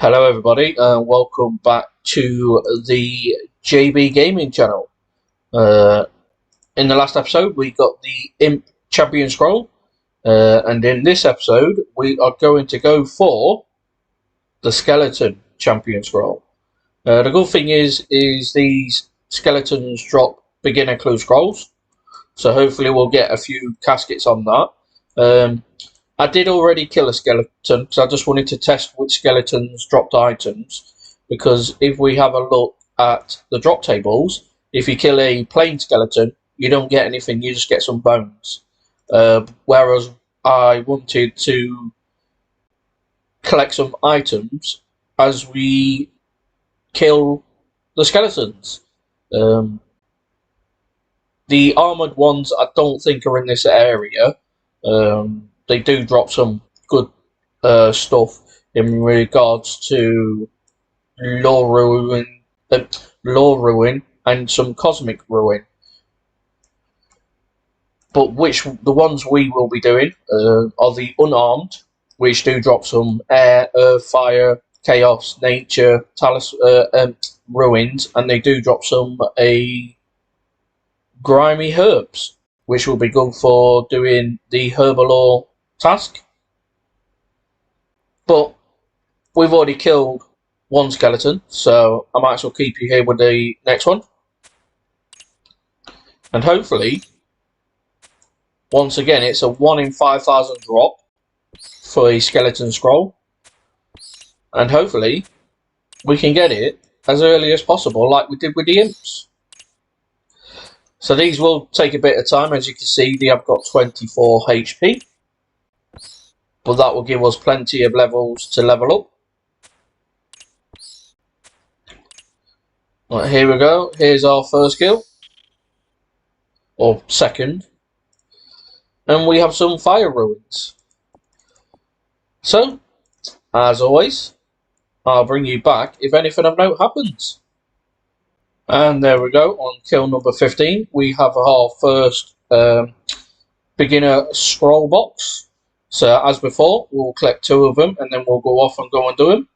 Hello everybody and welcome back to the JB Gaming channel. In the last episode we got the Imp Champion Scroll and in this episode we are going to go for the Skeleton Champion Scroll. The good thing is these skeletons drop beginner clue scrolls, so hopefully we'll get a few caskets on that. I did already kill a skeleton, so I just wanted to test which skeletons dropped items, because if we have a look at the drop tables, if you kill a plain skeleton, you don't get anything, you just get some bones. Whereas I wanted to collect some items as we kill the skeletons. The armoured ones I don't think are in this area. They do drop some good stuff in regards to law ruin and some cosmic ruin. But the ones we will be doing are the unarmed, which do drop some air, earth, fire, chaos, nature, ruins, and they do drop some grimy herbs, which will be good for doing the herbivore task. But we've already killed one skeleton, so I might as well keep you here with the next one. And hopefully, once again, it's a 1 in 5,000 drop for a skeleton scroll. And hopefully, we can get it as early as possible, like we did with the imps. So these will take a bit of time. As you can see, they have got 24 HP. But that will give us plenty of levels to level up. Right, here we go. Here's our first kill. Or second. And we have some fire ruins. So, as always, I'll bring you back if anything of note happens. And there we go, on kill number 15, we have our first beginner scroll box. So as before, we'll collect 2 of them and then we'll go off and go and do them.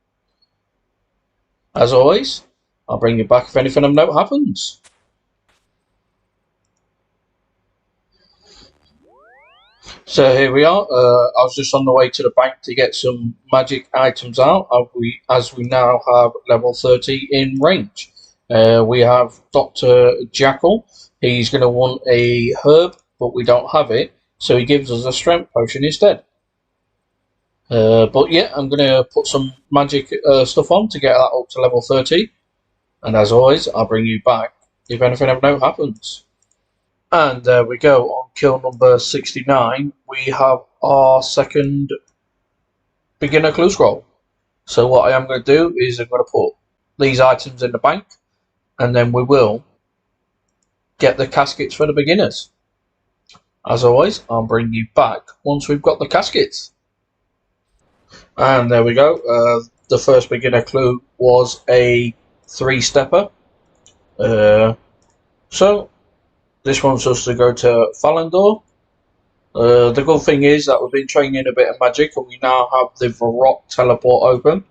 As always, I'll bring you back if anything of note happens. So here we are. I was just on the way to the bank to get some magic items out, as we now have level 30 in range. We have Dr. Jackal. He's going to want a herb, but we don't have it, so he gives us a strength potion instead. But yeah, I'm going to put some magic stuff on to get that up to level 30. And as always, I'll bring you back if anything of note happens. And there we go, on kill number 69, we have our second beginner clue scroll. So what I am going to do is I'm going to put these items in the bank, and then we will get the caskets for the beginners. As always, I'll bring you back once we've got the caskets. And there we go. The first beginner clue was a 3-stepper. So this wants us to go to Falandor. The good thing is that we've been training a bit of magic, and we now have the Varrock teleport open.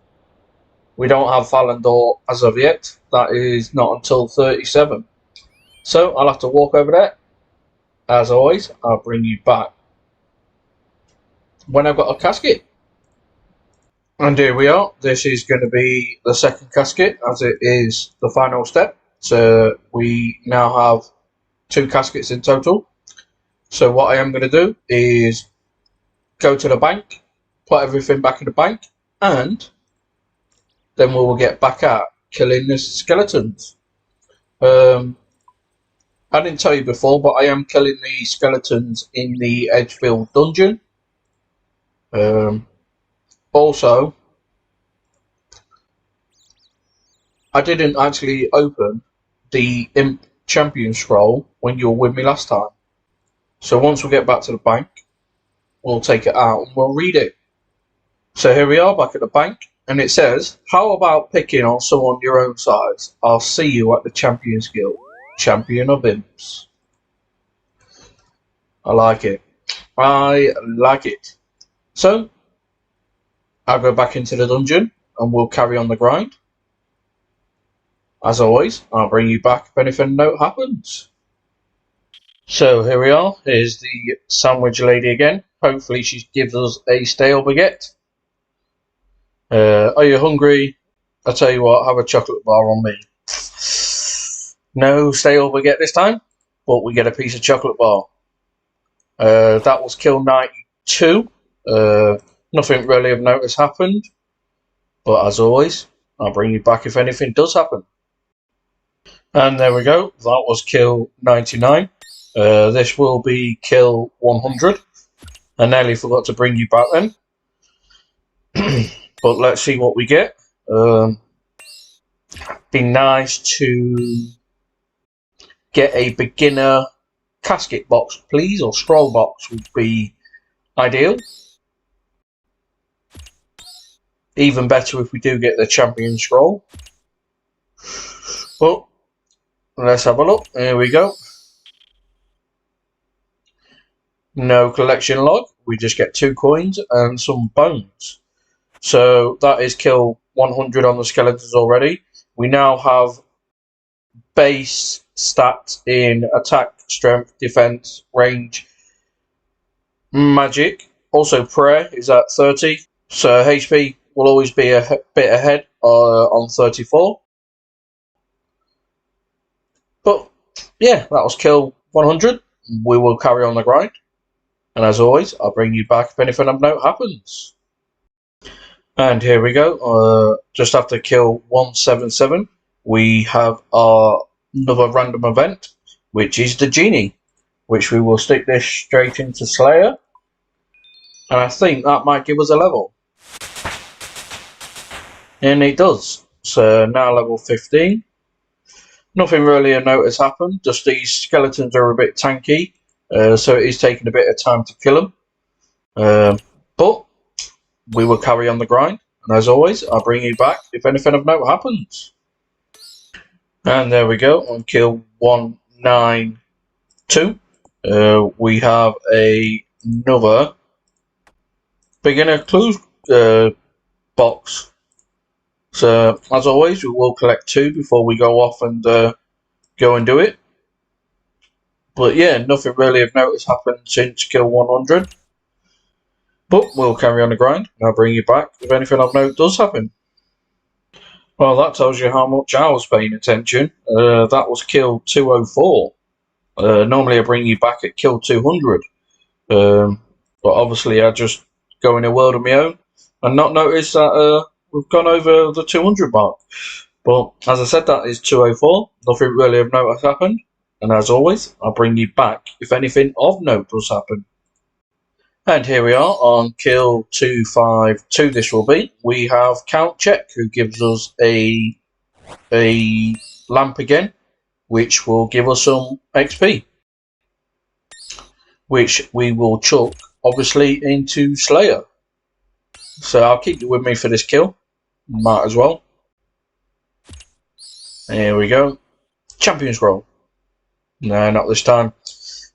We don't have Falandor as of yet. That is not until 37. So I'll have to walk over there. As always, I'll bring you back when I've got a casket. And here we are. This is going to be the second casket, as it is the final step. So we now have 2 caskets in total. So what I am going to do is go to the bank, put everything back in the bank, and then we will get back at killing the skeletons. I didn't tell you before, but I am killing the skeletons in the Edgefield dungeon. Also, I didn't actually open the Imp Champion Scroll when you were with me last time. So once we get back to the bank, we'll take it out and we'll read it. So here we are back at the bank. And it says, how about picking on someone your own size? I'll see you at the Champions Guild. Champion of Imps. I like it. I like it. So, I'll go back into the dungeon and we'll carry on the grind. As always, I'll bring you back if anything note happens. So here we are. Here's the sandwich lady again. Hopefully she gives us a stale baguette. Are you hungry? I tell you what, have a chocolate bar on me. No stale baguette this time, but we get a piece of chocolate bar. That was kill 92. Nothing really of note has happened, but as always, I'll bring you back if anything does happen. And there we go. That was kill 99. This will be kill 100. I nearly forgot to bring you back then. But let's see what we get. Be nice to get a beginner casket box, please, or scroll box would be ideal. Even better if we do get the champion scroll. But let's have a look. Here we go. No collection log. We just get 2 coins and some bones. So that is kill 100 on the skeletons already. We now have base stats in attack, strength, defense, range, magic. Also prayer is at 30. So HP will always be a bit ahead on 34. But yeah, that was kill 100. We will carry on the grind. And as always, I'll bring you back if anything of note happens. And here we go. Just after kill 177, we have another random event, which is the genie, which we will stick this straight into Slayer. And I think that might give us a level. And it does. So now level 15. Nothing really of note has happened. Just these skeletons are a bit tanky. So it is taking a bit of time to kill them. But we will carry on the grind. And as always, I'll bring you back if anything of note happens. And there we go. On kill 192, we have another beginner clues box. So as always, we will collect 2 before we go off and go and do it. But yeah, nothing really of note has happened since kill 100. But we'll carry on the grind, and I'll bring you back if anything of note does happen. Well, that tells you how much I was paying attention. That was kill 204. Normally I bring you back at kill 200. But obviously I just go in a world of my own and not notice that we've gone over the 200 mark. But as I said, that is 204. Nothing really of note has happened. And as always, I'll bring you back if anything of note does happen. And here we are on kill 252. This will be. We have Count Check, who gives us a lamp again, which will give us some XP, which we will chuck obviously into Slayer. So I'll keep you with me for this kill. Might as well. Here we go. Champion scroll. No, not this time.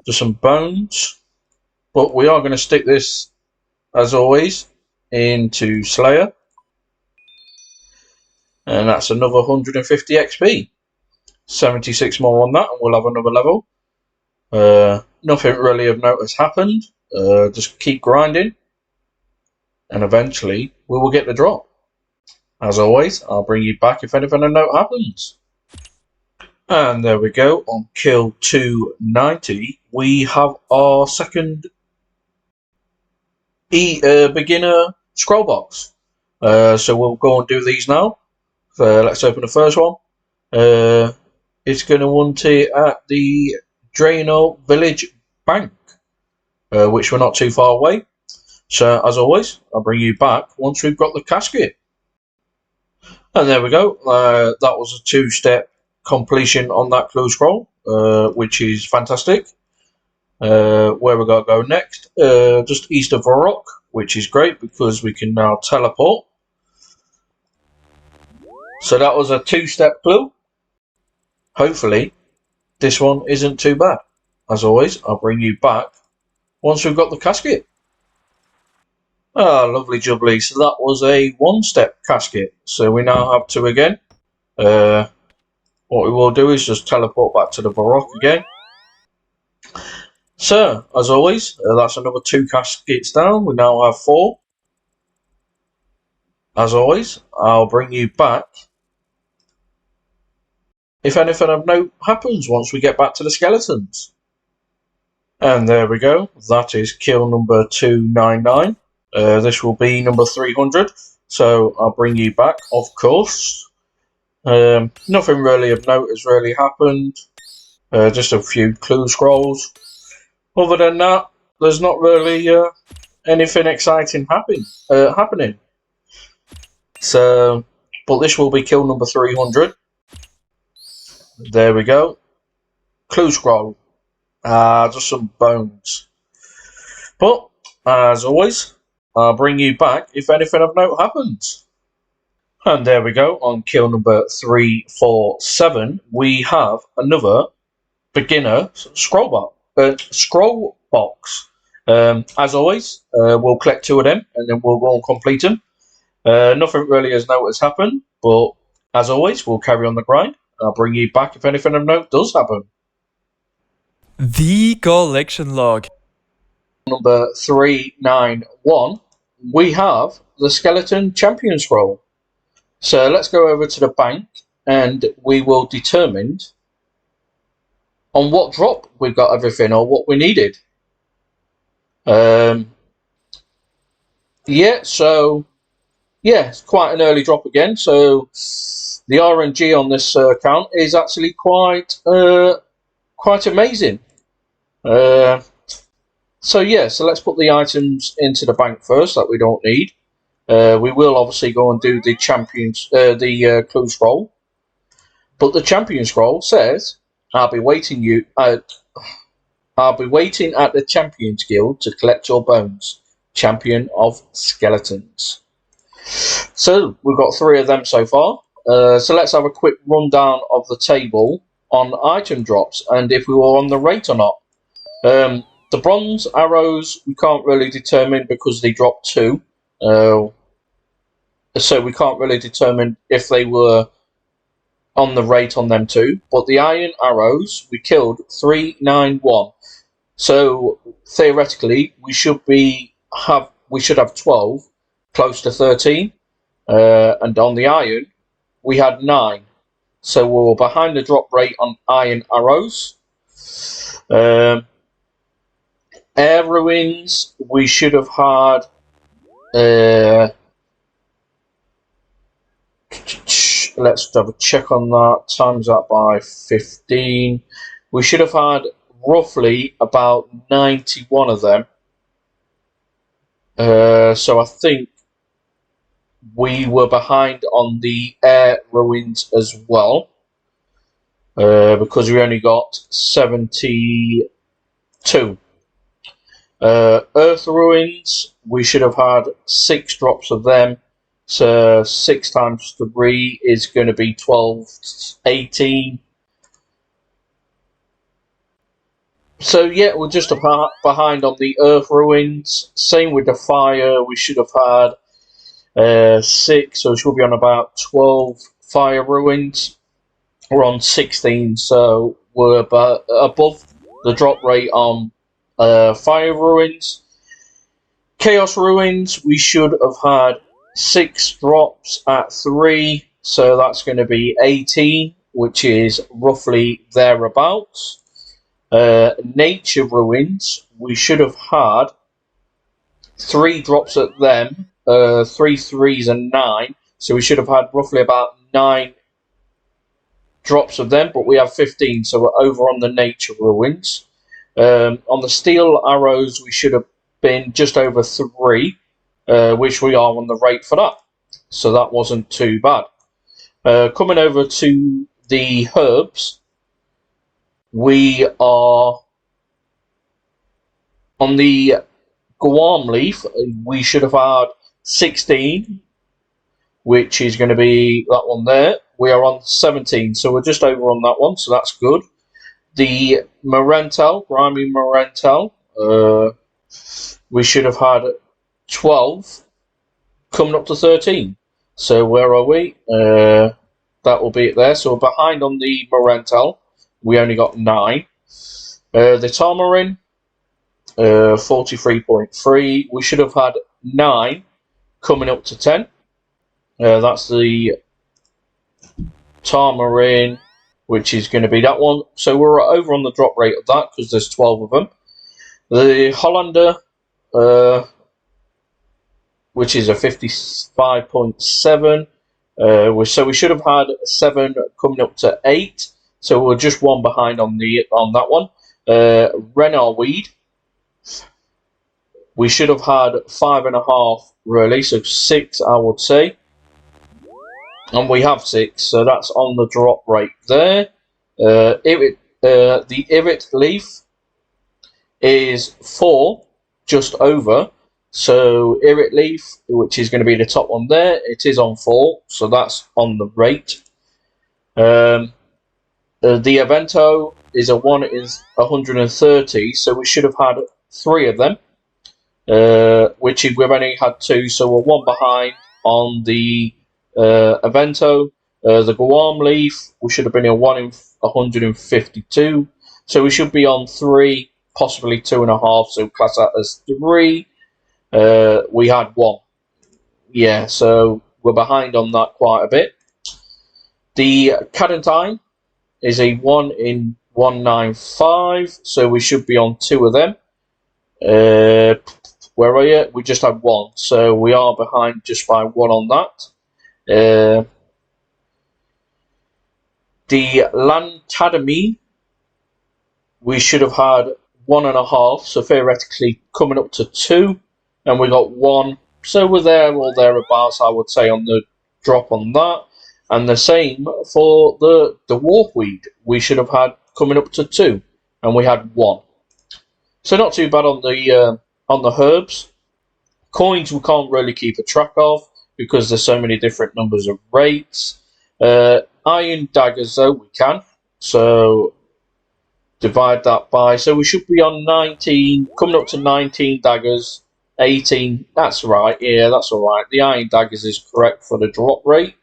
Just some bones. But we are going to stick this, as always, into Slayer. And that's another 150 XP. 76 more on that, and we'll have another level. Nothing really of note has happened. Just keep grinding. And eventually, we will get the drop. As always, I'll bring you back if anything of note happens. And there we go. On kill 290, we have our second beginner scroll box. So we'll go and do these now. Let's open the first one. It's going to want it at the Drano Village Bank, which we're not too far away. So as always, I'll bring you back once we've got the casket. And there we go. That was a 2-step completion on that clue scroll, which is fantastic. Where we're going to go next, just east of a rock, which is great because we can now teleport. So that was a 2-step clue. Hopefully this one isn't too bad. As always, I'll bring you back once we've got the casket. Ah, lovely jubbly. So that was a one-step casket. So we now have two again. What we will do is just teleport back to the Baroque again. So, as always, that's another two caskets down. We now have four. As always, I'll bring you back if anything of note happens once we get back to the skeletons. And there we go. That is kill number 299. This will be number 300. So I'll bring you back, of course. Nothing really of note has really happened. Just a few clue scrolls. Other than that, there's not really anything exciting happening. So, but this will be kill number 300. There we go. Clue scroll. Just some bones. But, as always, I'll bring you back if anything of note happens. And there we go. On kill number 347, we have another beginner scroll box. As always, we'll collect two of them and then we'll go and complete them. Nothing really as note has happened, but as always, we'll carry on the grind. I'll bring you back if anything of note does happen. The collection log. Number 391, we have the Skeleton Champion Scroll. So let's go over to the bank and we will determine on what drop we've got everything or what we needed. It's quite an early drop again. So the RNG on this account is actually quite amazing. So let's put the items into the bank first that we don't need. We will obviously go and do the clue scroll. But the champion scroll says, I'll be waiting at the Champions Guild to collect your bones, Champion of Skeletons. So we've got three of them so far. So let's have a quick rundown of the table on item drops and if we were on the rate or not. The bronze arrows we can't really determine because they dropped two. So we can't really determine if they were on the rate on them too. But the iron arrows we killed 391. So theoretically we should have 12, close to 13. And on the iron we had 9. So we were behind the drop rate on iron arrows. Air ruins we should have had let's have a check on that. Times that by 15. We should have had roughly about 91 of them. So I think we were behind on the air ruins as well. Because we only got 72. Earth ruins, we should have had 6 drops of them. So 6 times 3 is going to be 12, 18. So yeah, we're just behind on the earth ruins. Same with the fire, we should have had 6, so we should be on about 12 fire ruins. We're on 16, so we're above the drop rate on fire ruins. Chaos ruins, we should have had 6 drops at 3, so that's going to be 18, which is roughly thereabouts. Nature ruins, we should have had 3 drops at them, 3 3s and 9, so we should have had roughly about 9 drops of them, but we have 15, so we're over on the nature ruins. On the steel arrows, we should have been just over 3, which we are on the rate for that, so that wasn't too bad. Coming over to the herbs, we are on the Guam leaf, we should have had 16, which is going to be that one there. We are on 17, so we're just over on that one, so that's good. The Morentel, grimy Morentel, we should have had 12, coming up to 13. So where are we? That will be it there. So we're behind on the Morentel. We only got 9. The Tamarin, 43.3. We should have had 9 coming up to 10. That's the Tamarin, which is going to be that one. So we're over on the drop rate of that because there's 12 of them. The Hollander, which is a 55.7. So we should have had 7 coming up to 8. So we're just 1 behind on that one. Renard Weed, we should have had 5.5 really, so 6 I would say. And we have 6, so that's on the drop rate there. The Irit Leaf is 4, just over. So Irit Leaf, which is going to be the top one there, it is on 4, so that's on the rate. The Avento is a 1 is 130, so we should have had 3 of them, which we've only had 2, so we're 1 behind on the Avento. The Guam Leaf, we should have been a 1 in 152, so we should be on 3, possibly 2.5, so class that as 3. We had 1. Yeah, so we're behind on that quite a bit. The Cadentine is a 1 in 195, so we should be on 2 of them. Where are you? We just had 1, so we are behind just by 1 on that. The Lantadamine, we should have had 1.5, so theoretically coming up to 2, and we got 1, so we're there or thereabouts, I would say, on the drop on that. And the same for the Warpweed, we should have had coming up to 2, and we had 1. So not too bad on the herbs. Coins we can't really keep a track of because there's so many different numbers of rates. Iron daggers though we can, so divide that by. So we should be on 19, coming up to 19 daggers, 18. That's right. Yeah, that's all right. The iron daggers is correct for the drop rate.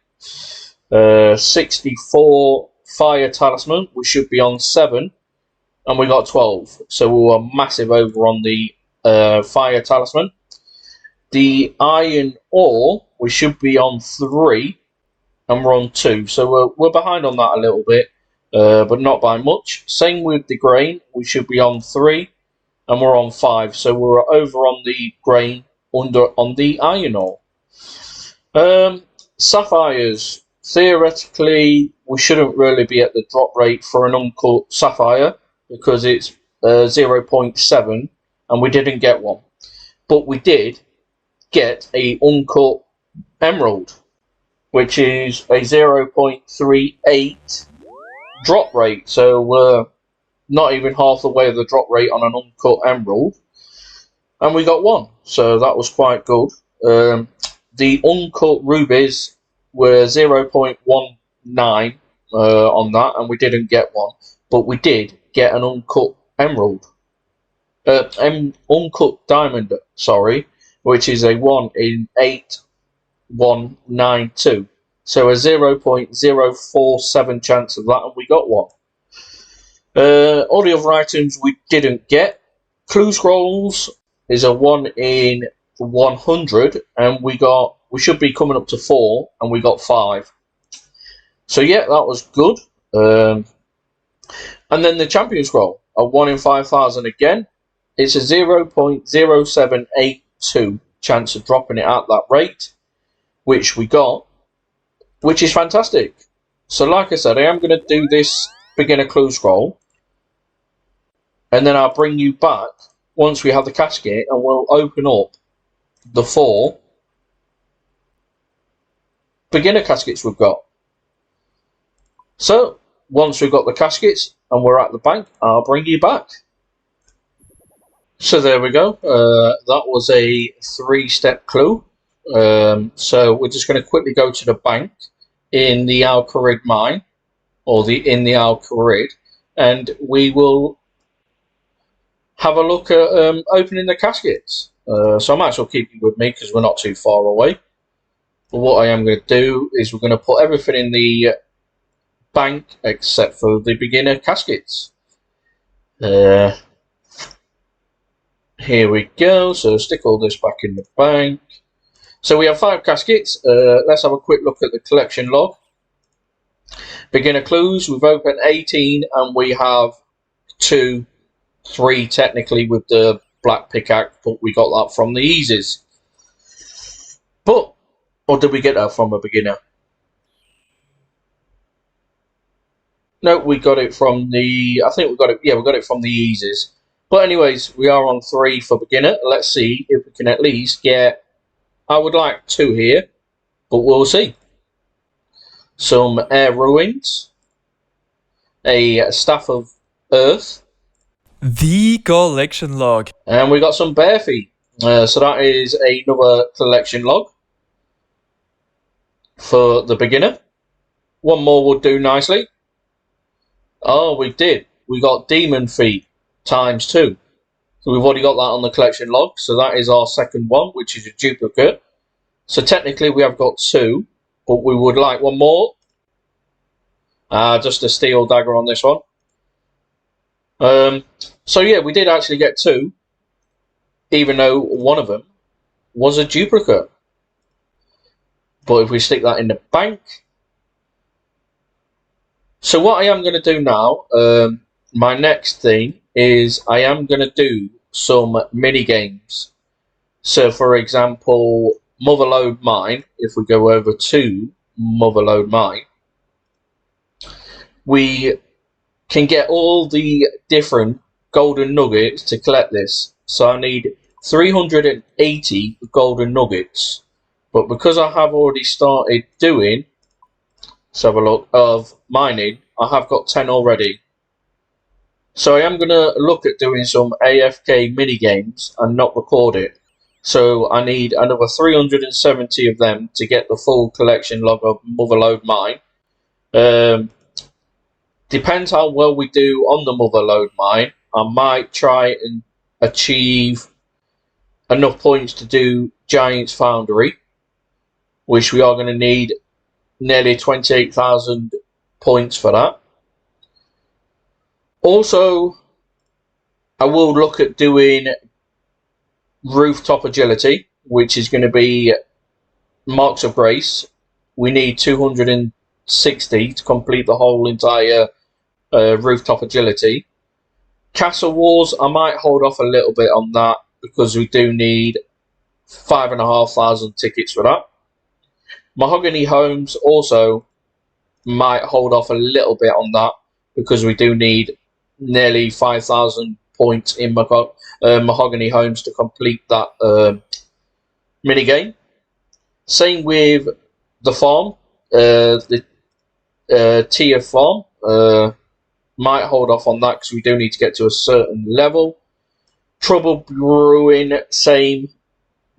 64 fire talisman. We should be on 7, and we got 12. So we were massive over on the fire talisman. The iron ore, we should be on 3, and we're on 2. So we're behind on that a little bit, but not by much. Same with the grain, we should be on 3, and we're on 5. So we're over on the grain, under on the iron ore. Sapphires, theoretically, we shouldn't really be at the drop rate for an uncut sapphire because it's 0.7, and we didn't get one. But we did get a uncut emerald, which is a 0.38 drop rate. So we're not even half the way of the drop rate on an uncut emerald, and we got 1. So that was quite good. The uncut rubies were 0.19 on that, and we didn't get 1, but we did get an uncut emerald. Uncut diamond, sorry, which is a 1 in 8192. So a 0.047 chance of that, and we got 1. All the other items we didn't get. Clue scrolls is a 1 in 100, and we should be coming up to 4, and we got 5. So yeah, that was good. And then the champion scroll, a 1 in 5,000 again. It's a 0.0782 chance of dropping it at that rate, which we got, which is fantastic. So like I said, I am going to do this beginner clue scroll, and then I'll bring you back once we have the casket, and we'll open up the 4 beginner caskets we've got. So once we've got the caskets and we're at the bank, I'll bring you back. So there we go. That was a 3-step clue. So we're just going to quickly go to the bank in the Al Kharid mine, or in the Al Kharid, and we will have a look at opening the caskets. so I might as well keep you with me because we're not too far away. But what I am going to do is we're going to put everything in the bank except for the beginner caskets. Here we go. So stick all this back in the bank. So we have 5 caskets. Let's have a quick look at the collection log. Beginner clues, we've opened 18 and we have 3 technically with the black pickaxe, but we got that from the easies. But, or did we get that from a beginner? No, we got it from the, I think we got it, yeah, we got it from the easies. But anyways, we are on 3 for beginner. Let's see if we can at least get, I would like 2 here, but we'll see. Some air ruins, a staff of earth, the collection log, and we got some bare feet. So that is another collection log for the beginner. One more would do nicely. Oh, we did. We got demon feet ×2. So we've already got that on the collection log. So that is our second one, which is a duplicate. So technically we have got 2, but we would like one more. Just a steel dagger on this one. So yeah, we did actually get 2, even though one of them was a duplicate. But if we stick that in the bank. So what I am going to do now, my next thing is I am going to do some mini games. So for example, Motherload Mine, if we go over to Motherload Mine, we can get all the different golden nuggets to collect this. So I need 380 golden nuggets. But because I have already started doing, let's have a look, of mining, I have got 10 already. So I am going to look at doing some AFK mini games and not record it. So I need another 370 of them to get the full collection log of Motherload Mine. Depends how well we do on the Motherload Mine. I might try and achieve enough points to do Giant's Foundry, which we are going to need nearly 28,000 points for that. Also, I will look at doing Rooftop Agility, which is going to be Marks of Grace. We need 260 to complete the whole entire Rooftop Agility. Castle Wars, I might hold off a little bit on that because we do need 5,500 tickets for that. Mahogany Homes also might hold off a little bit on that because we do need nearly 5,000 points in Mahogany Homes to complete that mini game. Same with the farm, the tier farm. Might hold off on that because we do need to get to a certain level. Trouble Brewing, same.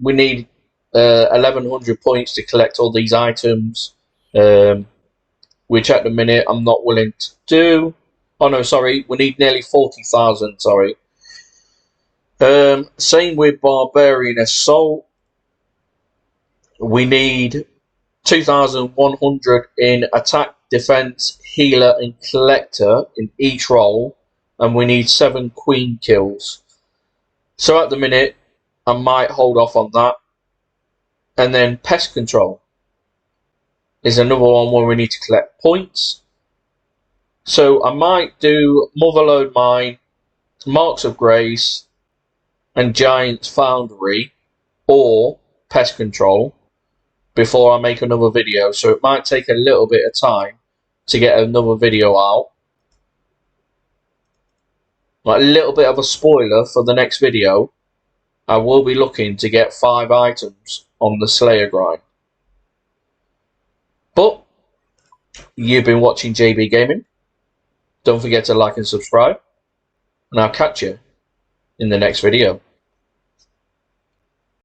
We need 1,100 points to collect all these items, which at the minute I'm not willing to do. Oh no, sorry, we need nearly 40,000, sorry. Same with Barbarian Assault. We need 2,100 in attack, defense, healer, and collector in each role, and we need 7 queen kills. So at the minute, I might hold off on that. And then pest control is another one where we need to collect points. So I might do Motherload Mine, Marks of Grace, and Giant's Foundry, or pest control before I make another video. So it might take a little bit of time to get another video out. Like a little bit of a spoiler for the next video, I will be looking to get 5 items on the Slayer grind. But you've been watching JB Gaming. Don't forget to like and subscribe, and I'll catch you in the next video.